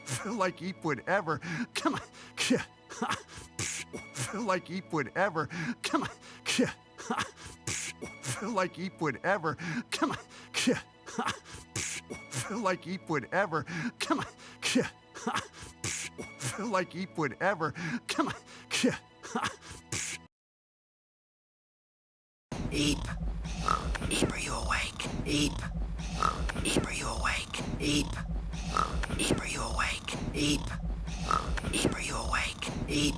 Feel like eat whatever. Come on. Feel like eat whatever. Come on. Feel like eat whatever. Come on. Feel like eat whatever. Come on. Feel like eat whatever. Come on. Eep. Eep, are you awake? Eep. Eep, are you awake? Eep. Eep, are you awake? Eep. Eep, are you awake? Eep.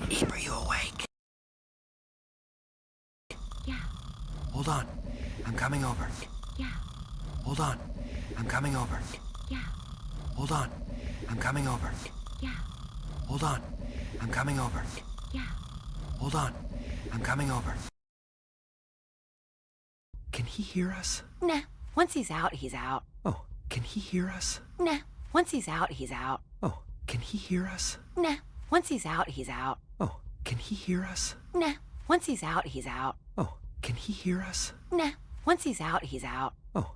Eep, are you awake? Yeah. Hold on. I'm coming over. Yeah. Hold on. I'm coming over. Yeah. Hold on. I'm coming over. Yeah. Hold on. I'm coming over. Yeah. Hold on. I'm coming over. Can he hear us? Nah. Once he's out, he's out. Oh, can he hear us? Nah. Once he's out, he's out. Oh, can he hear us? Nah. Once he's out, he's out. Oh, can he hear us? Nah. Once he's out, he's out. Oh, can he hear us? Nah. Once he's out, he's out. Oh.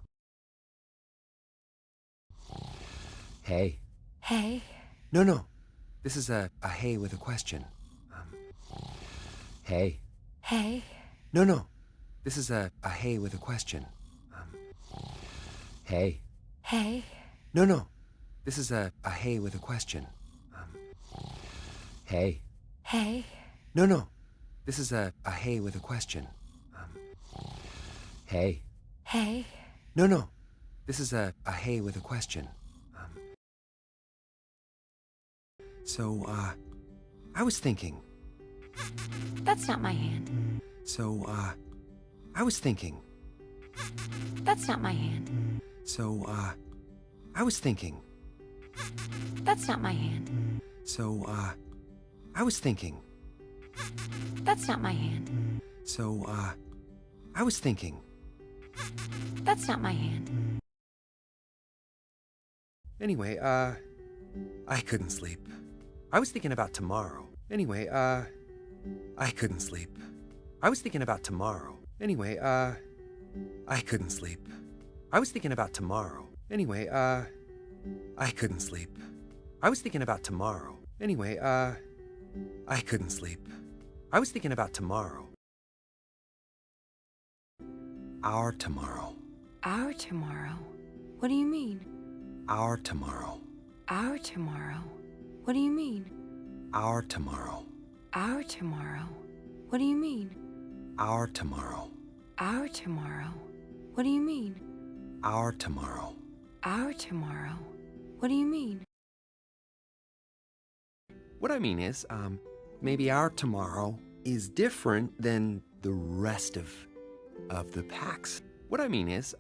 Hey. Hey. No. This is a hey with a question. Hey. Hey. No. This is a hey with a question. Hey. Hey. No. This is a hey with a question. Hey. Hey. No. This is a hey with a question. Hey. Hey. No. This is a hey with a question. So, I was thinking. That's not my hand. So, I was thinking. That's not my hand. So, I was thinking. That's not my hand. So, I was thinking. That's not my hand. So, I was thinking. That's not my hand. Anyway, I couldn't sleep. I was thinking about tomorrow. Anyway, I couldn't sleep. I was thinking about tomorrow. Anyway, I couldn't sleep. I was thinking about tomorrow. Anyway, I couldn't sleep. I was thinking about tomorrow. Anyway, I couldn't sleep. I was thinking about tomorrow. Our tomorrow. Our tomorrow? What do you mean? Our tomorrow. Our tomorrow? What do you mean? Our tomorrow. Our tomorrow? What do you mean? Our tomorrow. Our tomorrow? What do you mean? Our tomorrow. Our tomorrow? What do you mean? What I mean is, maybe our tomorrow is different than the rest of the packs. What I mean is,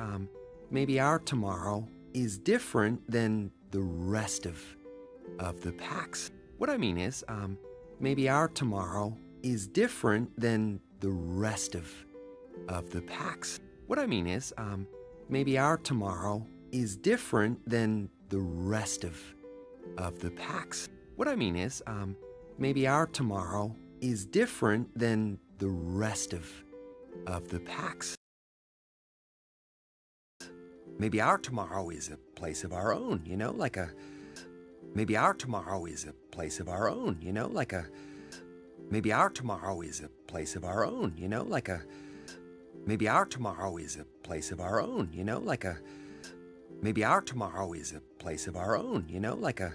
maybe our tomorrow is different than the rest of the packs. What I mean is, maybe our tomorrow is different than the rest of the packs. What I mean is, maybe our tomorrow is different than the rest of the packs. What I mean is, maybe our tomorrow is different than the rest of the packs. Maybe our tomorrow is a place of our own, you know, like a... Maybe our tomorrow is a place of our own, you know, like a... Maybe our tomorrow is a place of our own, you know, like a... Maybe our tomorrow is a place of our own, you know, like a... Maybe our tomorrow is a place of our own, you know, like a...